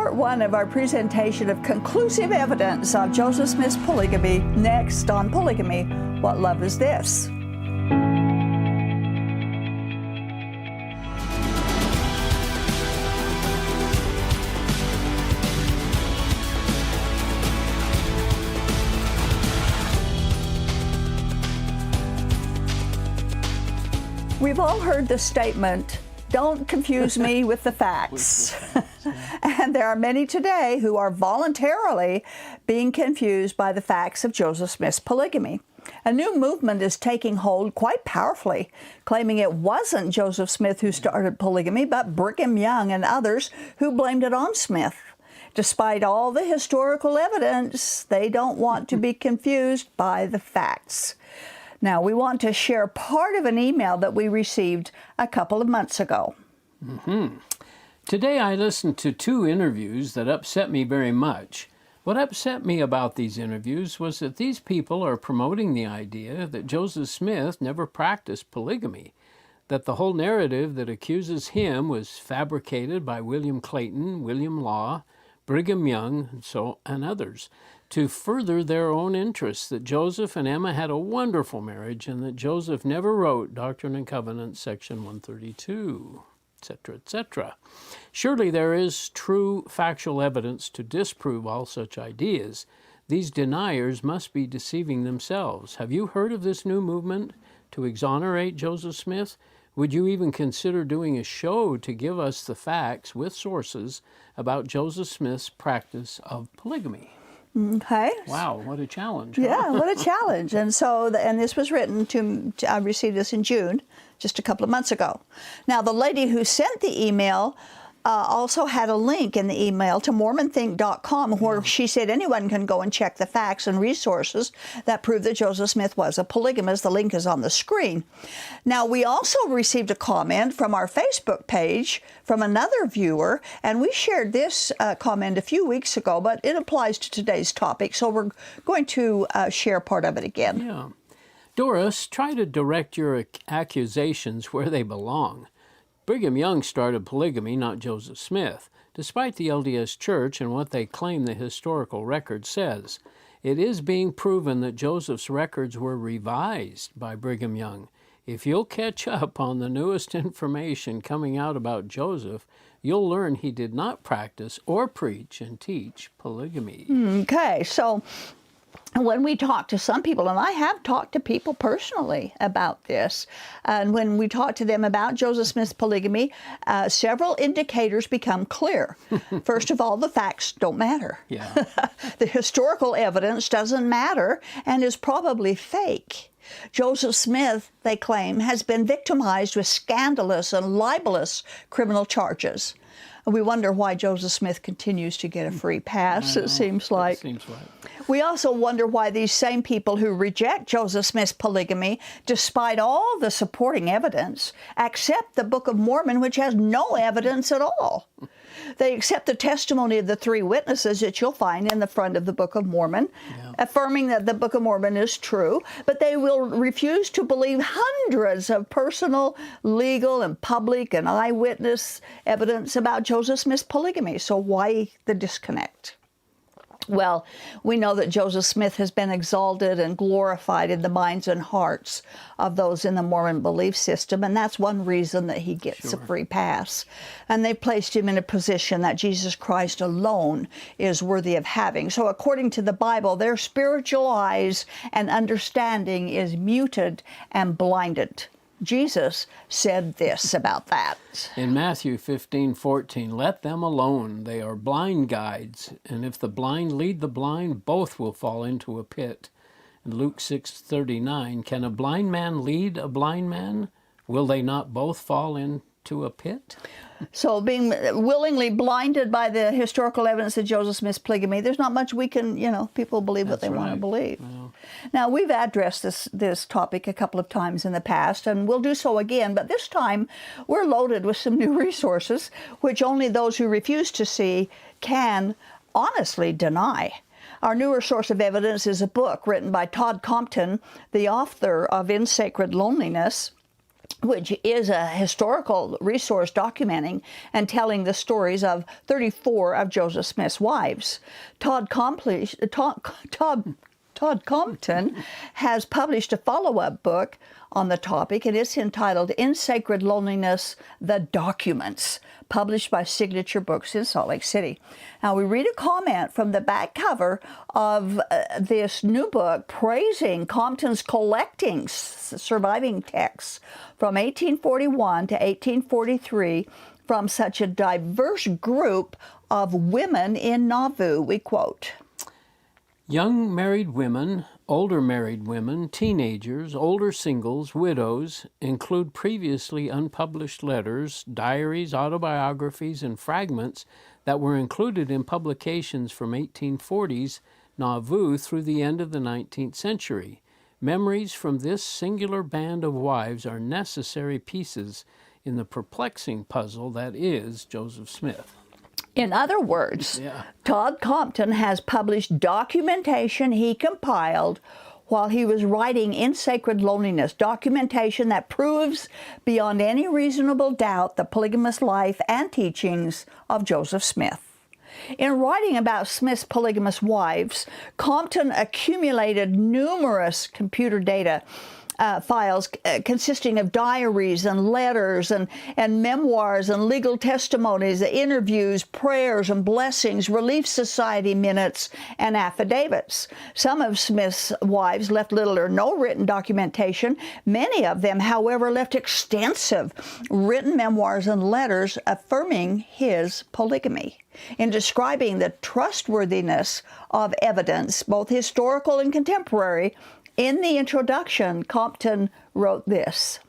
part one of our presentation of conclusive evidence of Joseph Smith's polygamy. Next on Polygamy, What Love Is This? We've all heard the statement, "Don't confuse me with the facts." And there are many today who are voluntarily being confused by the facts of Joseph Smith's polygamy. A new movement is taking hold quite powerfully, claiming it wasn't Joseph Smith who started polygamy, but Brigham Young and others who blamed it on Smith. Despite all the historical evidence, they don't want to be confused by the facts. Now, we want to share part of an email that we received a couple of months ago. Today I listened to two interviews that upset me very much. What upset me about these interviews was that these people are promoting the idea that Joseph Smith never practiced polygamy, that the whole narrative that accuses him was fabricated by William Clayton, William Law, Brigham Young, and others, to further their own interests, that Joseph and Emma had a wonderful marriage and that Joseph never wrote Doctrine and Covenants, section 132, etc., etc. Surely there is true factual evidence to disprove all such ideas. These deniers must be deceiving themselves. Have you heard of this new movement to exonerate Joseph Smith? Would you even consider doing a show to give us the facts with sources about Joseph Smith's practice of polygamy? Okay. Wow, what a challenge. Yeah, what a challenge. And so, and this was written I received this in June, just a couple of months ago. Now, the lady who sent the email also had a link in the email to MormonThink.com where she said anyone can go and check the facts and resources that prove that Joseph Smith was a polygamist. The link is on the screen. Now, we also received a comment from our Facebook page from another viewer, and we shared this comment a few weeks ago, but it applies to today's topic, so we're going to share part of it again. Yeah. Doris, try to direct your accusations where they belong. Brigham Young started polygamy, not Joseph Smith, despite the LDS Church and what they claim the historical record says. It is being proven that Joseph's records were revised by Brigham Young. If you'll catch up on the newest information coming out about Joseph, you'll learn he did not practice or preach and teach polygamy. Okay, so when we talk to some people, and I have talked to people personally about this, and when we talk to them about Joseph Smith's polygamy, several indicators become clear. First of all, the facts don't matter. Yeah. The historical evidence doesn't matter and is probably fake. Joseph Smith, they claim, has been victimized with scandalous and libelous criminal charges. We wonder why Joseph Smith continues to get a free pass, it seems like. It seems like. We also wonder why these same people who reject Joseph Smith's polygamy, despite all the supporting evidence, accept the Book of Mormon, which has no evidence at all. They accept the testimony of the three witnesses that you'll find in the front of the Book of Mormon, affirming that the Book of Mormon is true, but they will refuse to believe hundreds of personal, legal, and public and eyewitness evidence about Joseph Smith's polygamy. So why the disconnect? Well, we know that Joseph Smith has been exalted and glorified in the minds and hearts of those in the Mormon belief system, and that's one reason that he gets a free pass. And they've placed him in a position that Jesus Christ alone is worthy of having. So according to the Bible, their spiritual eyes and understanding is muted and blinded. Jesus said this about that. In Matthew 15:14, let them alone. They are blind guides, and if the blind lead the blind, both will fall into a pit. In Luke 6:39, can a blind man lead a blind man? Will they not both fall into a pit? So being willingly blinded by the historical evidence of Joseph Smith's polygamy, there's not much we can, people believe what they want to believe. Well. Now, we've addressed this topic a couple of times in the past, and we'll do so again, but this time we're loaded with some new resources, which only those who refuse to see can honestly deny. Our newer source of evidence is a book written by Todd Compton, the author of In Sacred Loneliness. which is a historical resource documenting and telling the stories of 34 of Joseph Smith's wives. Todd Compton has published a follow-up book on the topic, and it's entitled In Sacred Loneliness, The Documents, published by Signature Books in Salt Lake City. Now, we read a comment from the back cover of this new book praising Compton's collecting surviving texts from 1841 to 1843 from such a diverse group of women in Nauvoo. We quote, "Young married women, older married women, teenagers, older singles, widows include previously unpublished letters, diaries, autobiographies, and fragments that were included in publications from 1840s Nauvoo through the end of the 19th century. Memories from this singular band of wives are necessary pieces in the perplexing puzzle that is Joseph Smith." In other words, Todd Compton has published documentation he compiled while he was writing In Sacred Loneliness, documentation that proves beyond any reasonable doubt the polygamous life and teachings of Joseph Smith. In writing about Smith's polygamous wives, Compton accumulated numerous computer data files consisting of diaries and letters and memoirs and legal testimonies, interviews, prayers and blessings, Relief Society minutes, and affidavits. Some of Smith's wives left little or no written documentation. Many of them, however, left extensive written memoirs and letters affirming his polygamy. In describing the trustworthiness of evidence, both historical and contemporary, in the introduction, Compton wrote this.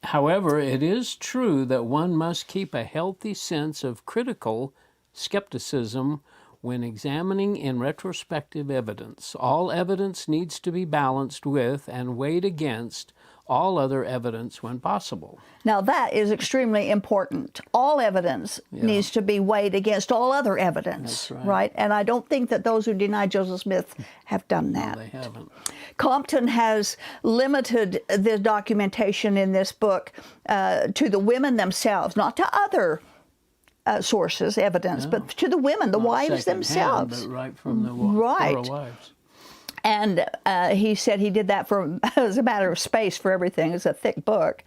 However, it is true that one must keep a healthy sense of critical skepticism when examining in retrospective evidence. All evidence needs to be balanced with and weighed against all other evidence when possible. Now that is extremely important. All evidence needs to be weighed against all other evidence. That's right. And I don't think that those who deny Joseph Smith have done that. No, they haven't. Compton has limited the documentation in this book to the women themselves, not to other sources, evidence, but to the women, the wives themselves. But right from the plural wives. And he said he did that as a matter of space for everything. It's a thick book.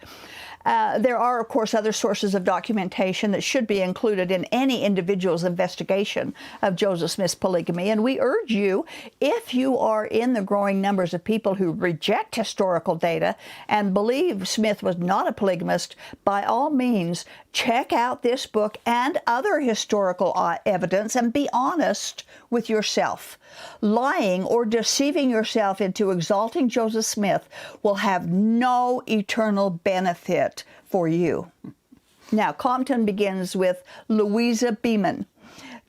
There are, of course, other sources of documentation that should be included in any individual's investigation of Joseph Smith's polygamy. And we urge you, if you are in the growing numbers of people who reject historical data and believe Smith was not a polygamist, by all means, check out this book and other historical evidence and be honest with yourself. Lying or deceiving yourself into exalting Joseph Smith will have no eternal benefit for you. Now, Compton begins with Louisa Beaman,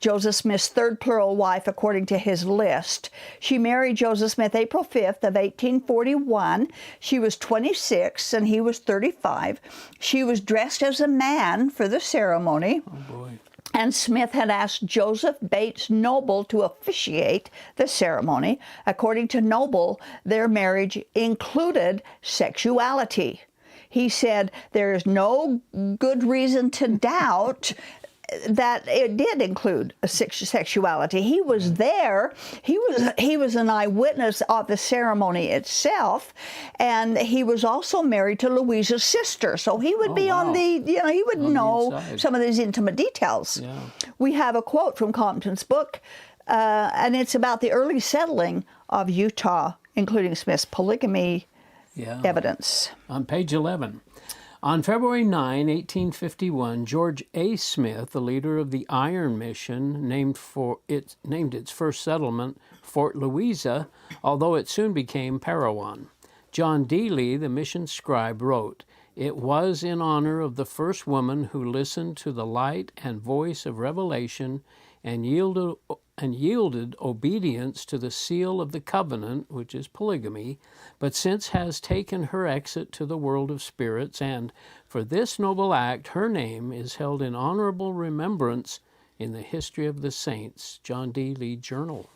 Joseph Smith's third plural wife, according to his list. She married Joseph Smith April 5th of 1841. She was 26 and he was 35. She was dressed as a man for the ceremony. Oh, boy. And Smith had asked Joseph Bates Noble to officiate the ceremony. According to Noble, their marriage included sexuality. He said there is no good reason to doubt that it did include sexuality. He was there. He was an eyewitness of the ceremony itself, and he was also married to Louisa's sister. So he would be on the, he would know some of these intimate details. Yeah. We have a quote from Compton's book, and it's about the early settling of Utah, including Smith's polygamy evidence. On page 11. On February 9, 1851, George A. Smith, the leader of the Iron Mission, named its first settlement Fort Louisa, although it soon became Parowan. John D. Lee, the mission scribe, wrote, "It was in honor of the first woman who listened to the light and voice of revelation and yielded obedience to the seal of the covenant, which is polygamy, but since has taken her exit to the world of spirits, and for this noble act her name is held in honorable remembrance in the history of the saints." John D. Lee Journal,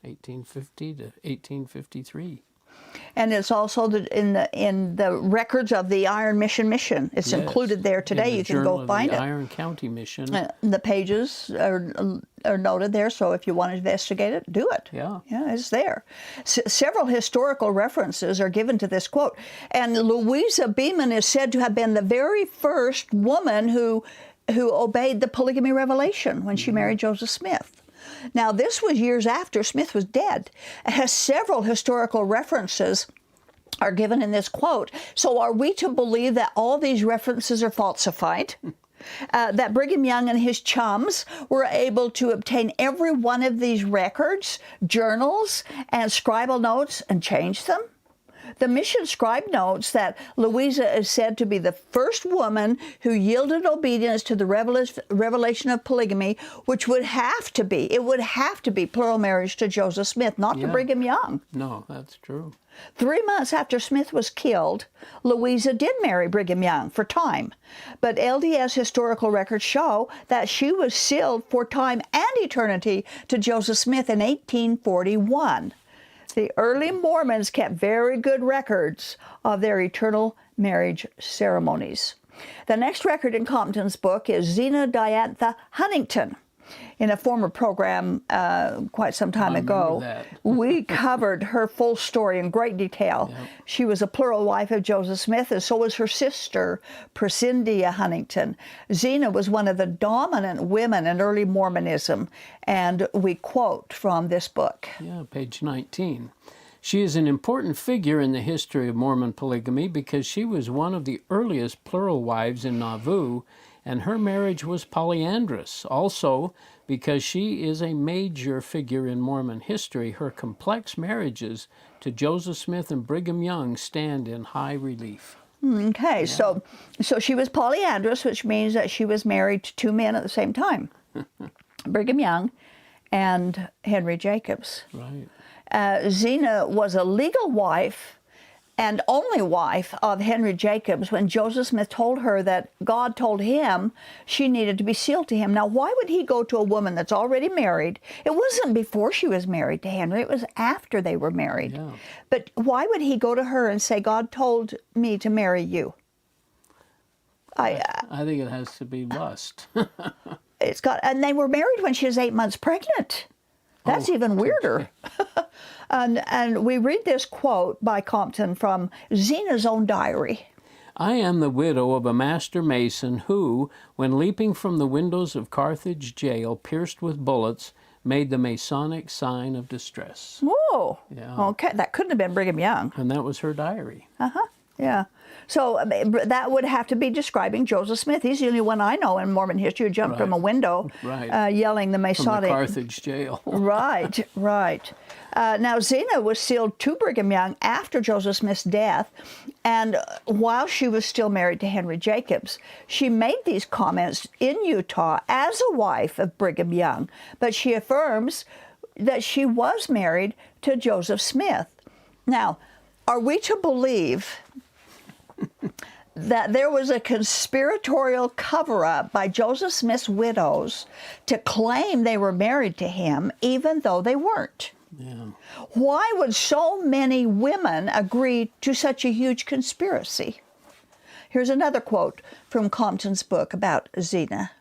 1850 to 1853. And it's also in the records of the Iron Mission. It's Yes. included there today. In the You can Journal go of find the it. Iron County Mission. The pages are noted there, so if you want to investigate it, do it. Yeah. Yeah, it's there. Several historical references are given to this quote. And Louisa Beaman is said to have been the very first woman who obeyed the polygamy revelation when she married Joseph Smith. Now, this was years after Smith was dead. It has several historical references are given in this quote. So are we to believe that all these references are falsified? That Brigham Young and his chums were able to obtain every one of these records, journals, and scribal notes and change them? The mission scribe notes that Louisa is said to be the first woman who yielded obedience to the revelation of polygamy, which would have to be plural marriage to Joseph Smith, not to Brigham Young. No, that's true. 3 months after Smith was killed, Louisa did marry Brigham Young for time, but LDS historical records show that she was sealed for time and eternity to Joseph Smith in 1841. The early Mormons kept very good records of their eternal marriage ceremonies. The next record in Compton's book is Zina Huntington. In a former program quite some time ago, we covered her full story in great detail. Yep. She was a plural wife of Joseph Smith, and so was her sister, Presendia Huntington. Zina was one of the dominant women in early Mormonism, and we quote from this book. Yeah, page 19. She is an important figure in the history of Mormon polygamy because she was one of the earliest plural wives in Nauvoo, and her marriage was polyandrous. Also, because she is a major figure in Mormon history, her complex marriages to Joseph Smith and Brigham Young stand in high relief. Okay, yeah. So she was polyandrous, which means that she was married to 2 men at the same time, Brigham Young and Henry Jacobs. Right. Zina was a legal wife and only wife of Henry Jacobs when Joseph Smith told her that God told him she needed to be sealed to him. Now, why would he go to a woman that's already married? It wasn't before she was married to Henry. It was after they were married. Yeah. But why would he go to her and say, God told me to marry you? I think it has to be lust. And they were married when she was 8 months pregnant. That's even weirder. And we read this quote by Compton from Zina's own diary. I am the widow of a master mason who, when leaping from the windows of Carthage jail pierced with bullets, made the Masonic sign of distress. Whoa. Yeah. Okay, that couldn't have been Brigham Young. And that was her diary. Uh-huh. Yeah. So that would have to be describing Joseph Smith. He's the only one I know in Mormon history who jumped from a window yelling the Masonic. From the Carthage jail. Right. Now, Zina was sealed to Brigham Young after Joseph Smith's death, and while she was still married to Henry Jacobs. She made these comments in Utah as a wife of Brigham Young, but she affirms that she was married to Joseph Smith. Now, are we to believe that there was a conspiratorial cover-up by Joseph Smith's widows to claim they were married to him, even though they weren't? Yeah. Why would so many women agree to such a huge conspiracy? Here's another quote from Compton's book about Zina.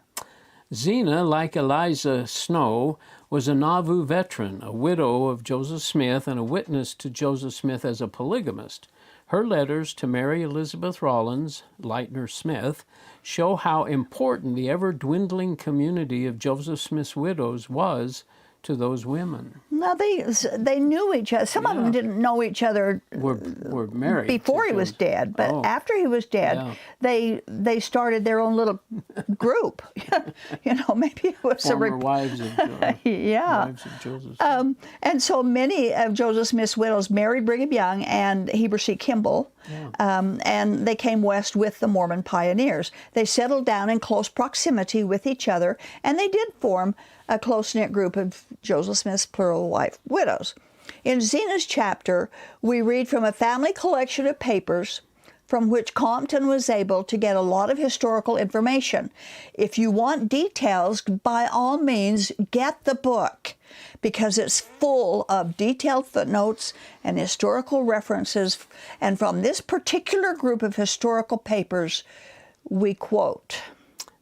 Zina, like Eliza Snow, was a Nauvoo veteran, a widow of Joseph Smith, and a witness to Joseph Smith as a polygamist. Her letters to Mary Elizabeth Rollins, Lightner Smith, show how important the ever-dwindling community of Joseph Smith's widows was to those women. Now, they knew each other. Some of them didn't know each other were married before he was dead, but after he was dead, they started their own little group. Maybe it was former wives of wives of Joseph. And so many of Joseph Smith's widows married Brigham Young and Heber C. Kimball, and they came west with the Mormon pioneers. They settled down in close proximity with each other, and they did form a close-knit group of Joseph Smith's plural wife widows. In Zina's chapter, we read from a family collection of papers from which Compton was able to get a lot of historical information. If you want details, by all means, get the book, because it's full of detailed footnotes and historical references. And from this particular group of historical papers, we quote.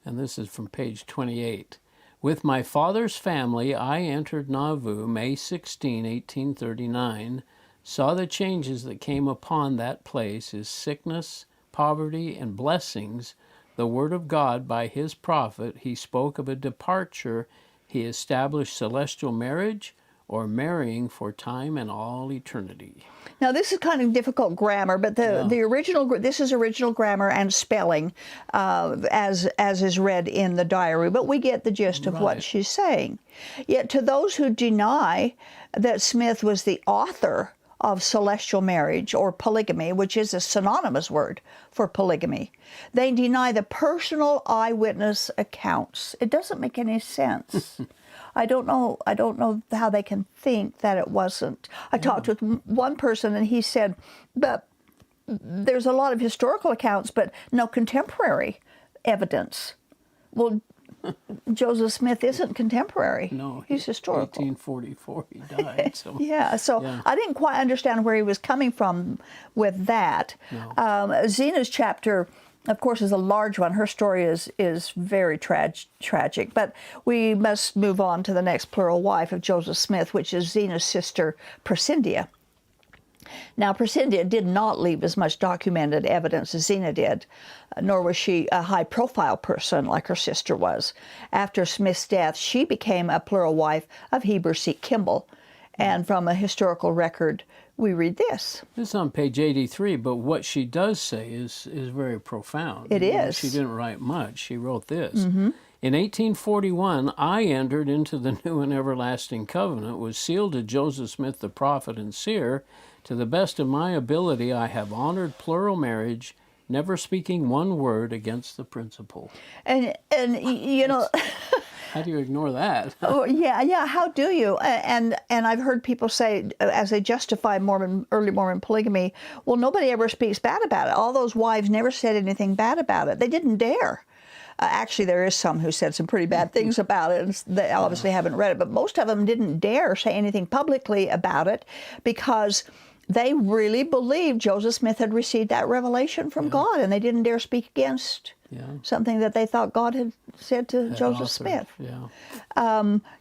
And this is from page 28. With my father's family, I entered Nauvoo May 16, 1839, saw the changes that came upon that place, his sickness, poverty, and blessings. The word of God by his prophet, he spoke of a departure. He established celestial marriage, or marrying for time and all eternity. Now, this is kind of difficult grammar, but the original, this is original grammar and spelling as is read in the diary, but we get the gist of what she's saying. Yet to those who deny that Smith was the author of celestial marriage or polygamy, which is a synonymous word for polygamy, they deny the personal eyewitness accounts. It doesn't make any sense. I don't know how they can think that it wasn't. I talked with one person and he said, but there's a lot of historical accounts, but no contemporary evidence. Well, Joseph Smith isn't contemporary. No, he's historical. 1844 he died. So. I didn't quite understand where he was coming from with that. No. Zina's chapter, of course, is a large one. Her story is very tragic. But we must move on to the next plural wife of Joseph Smith, which is Zina's sister, Presendia. Now, Presendia did not leave as much documented evidence as Zina did, nor was she a high-profile person like her sister was. After Smith's death, she became a plural wife of Heber C. Kimball. And from a historical record, we read this. This is on page 83, but what she does say is very profound. It is. She didn't write much. She wrote this. In 1841, I entered into the new and everlasting covenant, was sealed to Joseph Smith the prophet and seer. To the best of my ability, I have honored plural marriage, never speaking one word against the principle. And you know... How do you ignore that? Oh, yeah. How do you? And I've heard people say, as they justify early Mormon polygamy, well, nobody ever speaks bad about it. All those wives never said anything bad about it. They didn't dare. Actually, there is some who said some pretty bad things about it, and they obviously haven't read it. But most of them didn't dare say anything publicly about it because they really believed Joseph Smith had received that revelation from God, and they didn't dare speak against something that they thought God had said to Joseph Smith.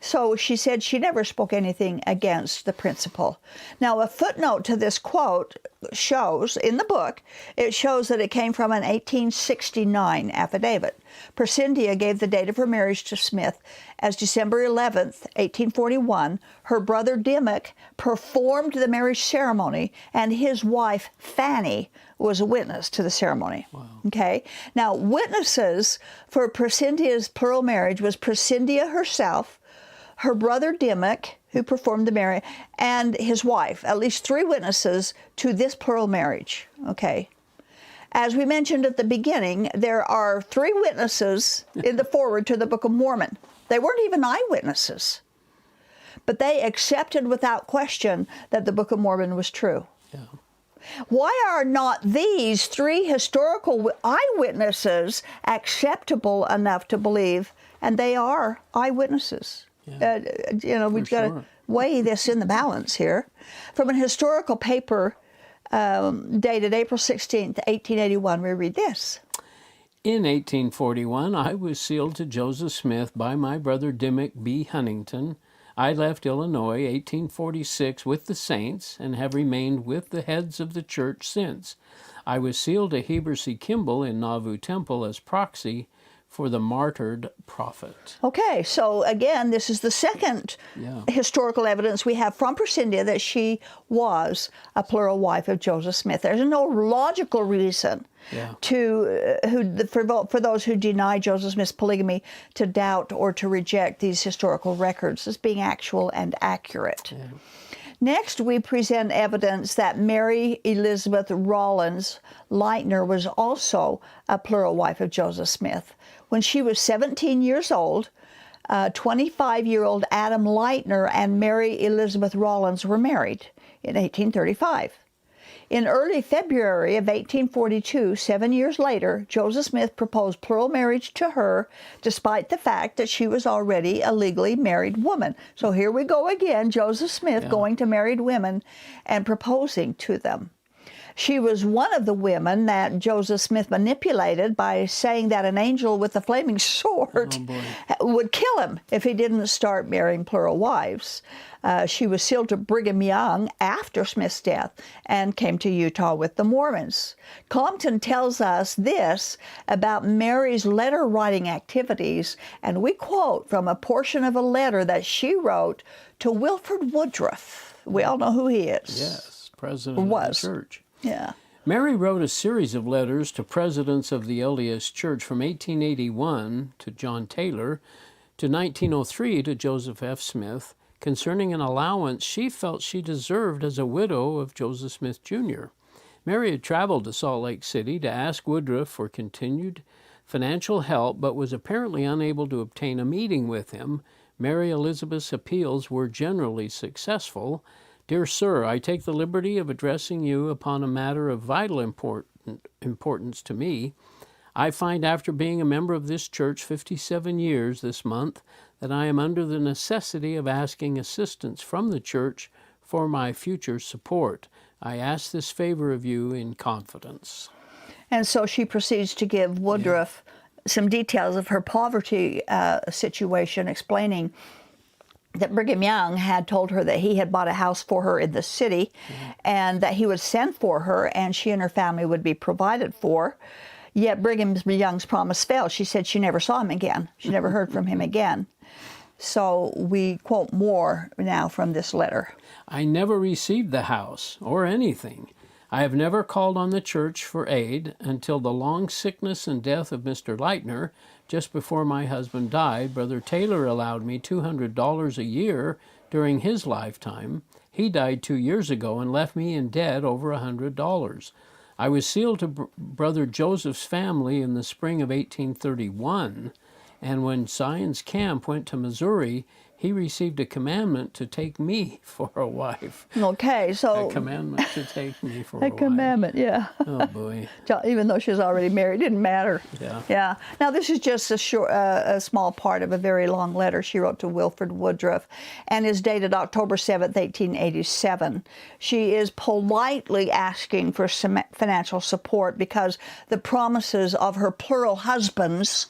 So she said she never spoke anything against the principle. Now, a footnote to this quote shows, in the book, it shows that it came from an 1869 affidavit. Presendia gave the date of her marriage to Smith as December 11th, 1841. Her brother Dimmock performed the marriage ceremony, and his wife, Fanny, was a witness to the ceremony. Wow. Okay? Now, witnesses for Presendia's plural marriage was Presendia herself, her brother Dimmock, who performed the marriage, and his wife. At least 3 witnesses to this plural marriage. Okay? As we mentioned at the beginning, there are 3 witnesses in the foreword to the Book of Mormon. They weren't even eyewitnesses, but they accepted without question that the Book of Mormon was true. Yeah. Why are not these 3 historical eyewitnesses acceptable enough to believe? And they are eyewitnesses. We've got to weigh this in the balance here. From a historical paper dated April 16th, 1881, we read this. In 1841, I was sealed to Joseph Smith by my brother Dimmock B. Huntington. I left Illinois 1846 with the saints and have remained with the heads of the church since. I was sealed to Heber C. Kimball in Nauvoo Temple as proxy for the martyred prophet. Okay, so again, this is the second historical evidence we have from Presendia that she was a plural wife of Joseph Smith. There's no logical reason for those who deny Joseph Smith's polygamy to doubt or to reject these historical records as being actual and accurate. Yeah. Next, we present evidence that Mary Elizabeth Rollins Lightner was also a plural wife of Joseph Smith. When she was 17 years old, 25-year-old Adam Lightner and Mary Elizabeth Rollins were married in 1835. In early February of 1842, 7 years later, Joseph Smith proposed plural marriage to her, despite the fact that she was already a legally married woman. So here we go again, Joseph Smith going to married women and proposing to them. She was one of the women that Joseph Smith manipulated by saying that an angel with a flaming sword would kill him if he didn't start marrying plural wives. She was sealed to Brigham Young after Smith's death and came to Utah with the Mormons. Compton tells us this about Mary's letter-writing activities, and we quote from a portion of a letter that she wrote to Wilford Woodruff. We all know who he is. Yes, president of the church. Yeah. Mary wrote a series of letters to presidents of the LDS Church from 1881 to John Taylor to 1903 to Joseph F. Smith concerning an allowance she felt she deserved as a widow of Joseph Smith, Jr. Mary had traveled to Salt Lake City to ask Woodruff for continued financial help, but was apparently unable to obtain a meeting with him. Mary Elizabeth's appeals were generally successful. Dear Sir, I take the liberty of addressing you upon a matter of vital importance to me. I find after being a member of this church 57 years this month that I am under the necessity of asking assistance from the church for my future support. I ask this favor of you in confidence. And so she proceeds to give Woodruff some details of her poverty situation, explaining that Brigham Young had told her that he had bought a house for her in the city and that he would send for her and she and her family would be provided for. Yet Brigham Young's promise failed. She said she never saw him again. She never heard from him again. So we quote more now from this letter. I never received the house or anything. I have never called on the church for aid until the long sickness and death of Mr. Lightner. Just before my husband died, Brother Taylor allowed me $200 a year during his lifetime. He died 2 years ago and left me in debt over $100. I was sealed to Brother Joseph's family in the spring of 1831, and when Zion's camp went to Missouri, he received a commandment to take me for a wife. Okay, so... A commandment to take me for a wife. A commandment, yeah. Oh, boy. Even though she was already married, it didn't matter. Yeah. Yeah. Now, this is just a small part of a very long letter she wrote to Wilford Woodruff and is dated October 7th, 1887. She is politely asking for some financial support because the promises of her plural husbands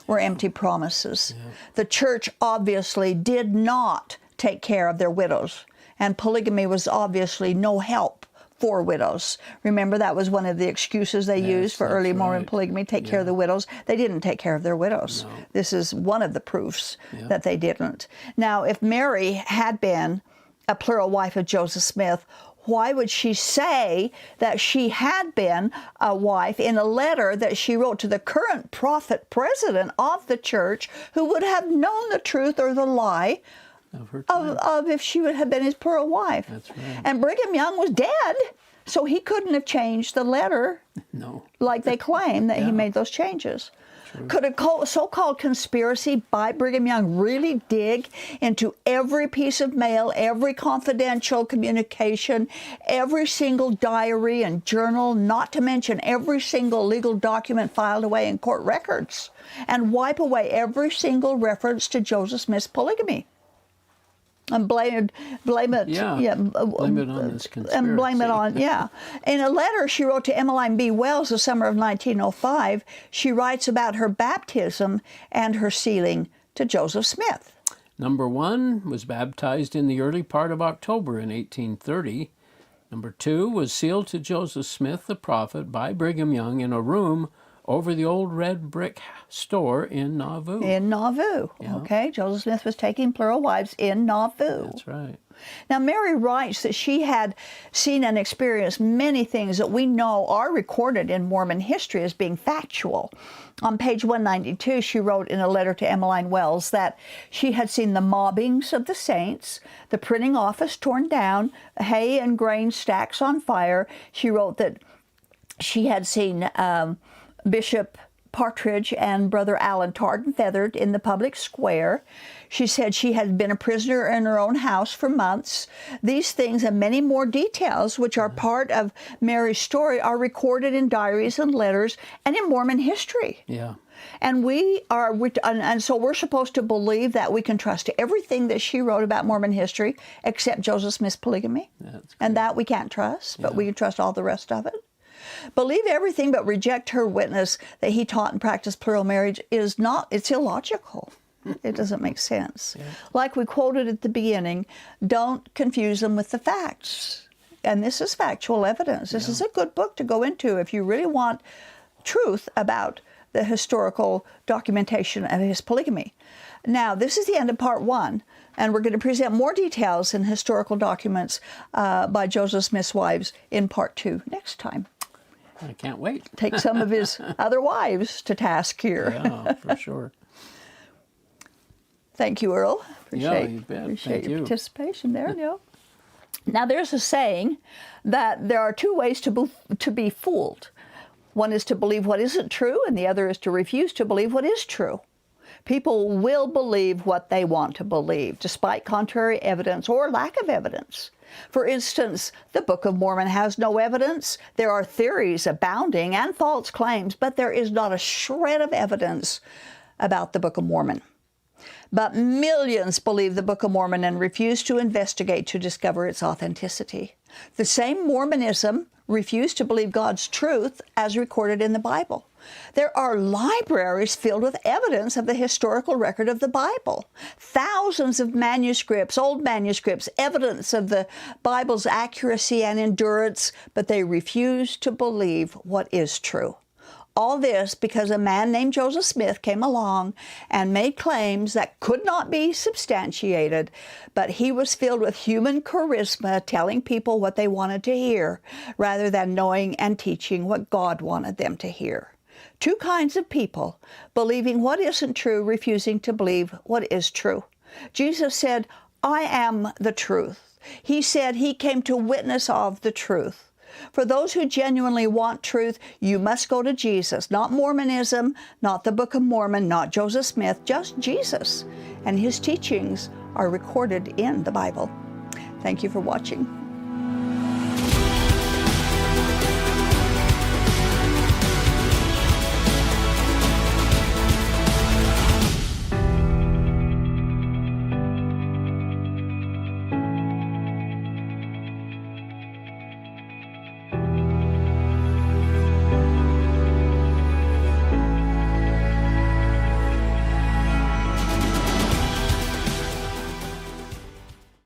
were empty promises. Yeah. The church obviously did not take care of their widows, and polygamy was obviously no help for widows. Remember, that was one of the excuses they used for early Mormon polygamy, take care of the widows. They didn't take care of their widows. No. This is one of the proofs that they didn't. Now, if Mary had been a plural wife of Joseph Smith, why would she say that she had been a wife in a letter that she wrote to the current prophet president of the church, who would have known the truth or the lie of if she would have been his plural wife? That's right. And Brigham Young was dead, so he couldn't have changed the letter like they claim that he made those changes. Could a so-called conspiracy by Brigham Young really dig into every piece of mail, every confidential communication, every single diary and journal, not to mention every single legal document filed away in court records, and wipe away every single reference to Joseph Smith's polygamy? And blame it blame it on this conspiracy. And blame it on, In a letter she wrote to Emmeline B. Wells the summer of 1905, she writes about her baptism and her sealing to Joseph Smith. Number 1 was baptized in the early part of October in 1830. Number 2 was sealed to Joseph Smith the prophet by Brigham Young in a room over the old red brick store in Nauvoo. In Nauvoo, okay. Joseph Smith was taking plural wives in Nauvoo. That's right. Now, Mary writes that she had seen and experienced many things that we know are recorded in Mormon history as being factual. On page 192, she wrote in a letter to Emmeline Wells that she had seen the mobbings of the saints, the printing office torn down, hay and grain stacks on fire. She wrote that she had seen Bishop Partridge and Brother Allen tarred and feathered in the public square. She said she had been a prisoner in her own house for months. These things and many more details, which are part of Mary's story, are recorded in diaries and letters and in Mormon history. Yeah. And so we're supposed to believe that we can trust everything that she wrote about Mormon history except Joseph Smith's polygamy. And that we can't trust, but we can trust all the rest of it. Believe everything but reject her witness that he taught and practiced plural marriage it's illogical. It doesn't make sense. Yeah. Like we quoted at the beginning, don't confuse them with the facts. And this is factual evidence. This is a good book to go into if you really want truth about the historical documentation of his polygamy. Now, this is the end of part 1, and we're going to present more details in historical documents by Joseph Smith's wives in part 2 next time. I can't wait. Take some of his other wives to task here. Yeah, for sure. Thank you, Earl. Appreciate Thank your participation there. Yeah. Now, there's a saying that there are 2 ways to be fooled. One is to believe what isn't true, and the other is to refuse to believe what is true. People will believe what they want to believe, despite contrary evidence or lack of evidence. For instance, the Book of Mormon has no evidence. There are theories abounding and false claims, but there is not a shred of evidence about the Book of Mormon. But millions believe the Book of Mormon and refuse to investigate to discover its authenticity. The same Mormonism refused to believe God's truth as recorded in the Bible. There are libraries filled with evidence of the historical record of the Bible. Thousands of manuscripts, old manuscripts, evidence of the Bible's accuracy and endurance, but they refuse to believe what is true. All this because a man named Joseph Smith came along and made claims that could not be substantiated, but he was filled with human charisma, telling people what they wanted to hear, rather than knowing and teaching what God wanted them to hear. 2 kinds of people, believing what isn't true, refusing to believe what is true. Jesus said, I am the truth. He said he came to witness of the truth. For those who genuinely want truth, you must go to Jesus, not Mormonism, not the Book of Mormon, not Joseph Smith, just Jesus. And his teachings are recorded in the Bible. Thank you for watching.